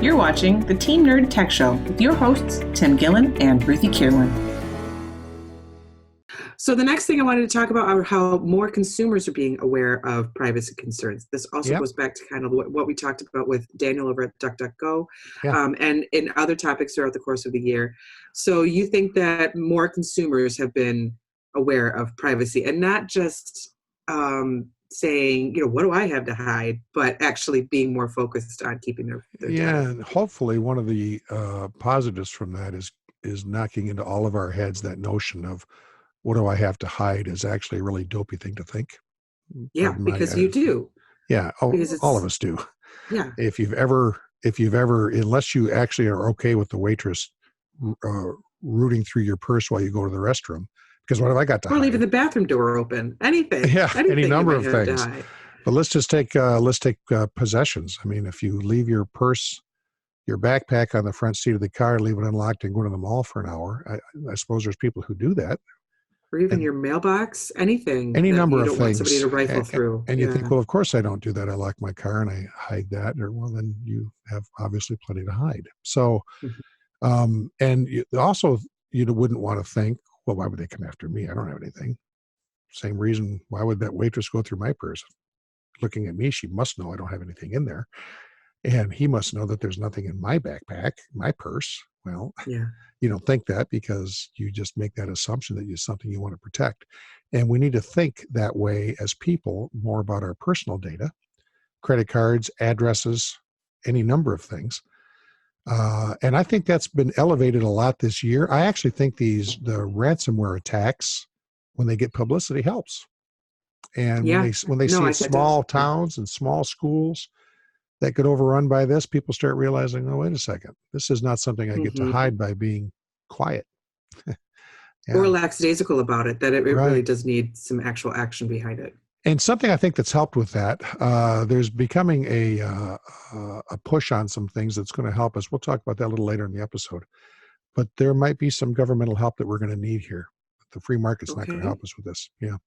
You're watching the Team Nerd Tech Show with your hosts, Tim Gillen and Ruthy Kierlin. So the next thing I wanted to talk about are how more consumers are being aware of privacy concerns. This also goes back to kind of what we talked about with Daniel over at DuckDuckGo, and in other topics throughout the course of the year. So you think that more consumers have been aware of privacy and not just saying, what do I have to hide, but actually being more focused on keeping their data. And hopefully one of the positives from that is knocking into all of our heads that notion of what do I have to hide is actually a really dopey thing to think. Yeah, because you do. Yeah, all of us do. Yeah. If you've ever, unless you actually are okay with the waitress rooting through your purse while you go to the restroom, because what have I got to hide? Or leaving the bathroom door open. Anything. Yeah, any number of have things. But let's take possessions. I mean, if you leave your purse, your backpack on the front seat of the car, leave it unlocked and go to the mall for an hour, I suppose there's people who do that. Or even your mailbox, anything. Any number of things. Want somebody to rifle through. And you think, well, of course I don't do that. I lock my car and I hide that. Or, well, then you have obviously plenty to hide. So, and you wouldn't want to think, well, why would they come after me? I don't have anything. Same reason, why would that waitress go through my purse? Looking at me, she must know I don't have anything in there. And he must know that there's nothing in my backpack, my purse. Well, you don't think that because you just make that assumption that it's something you want to protect. And we need to think that way as people more about our personal data, credit cards, addresses, any number of things. And I think that's been elevated a lot this year. I actually think the ransomware attacks, when they get publicity, helps. And when they see small towns and small schools that get overrun by this, people start realizing, oh, wait a second, this is not something I get to hide by being quiet. Or lackadaisical about it, that it really does need some actual action behind it. And something I think that's helped with that, there's becoming a push on some things that's going to help us. We'll talk about that a little later in the episode. But there might be some governmental help that we're going to need here. The free market's not going to help us with this. Yeah.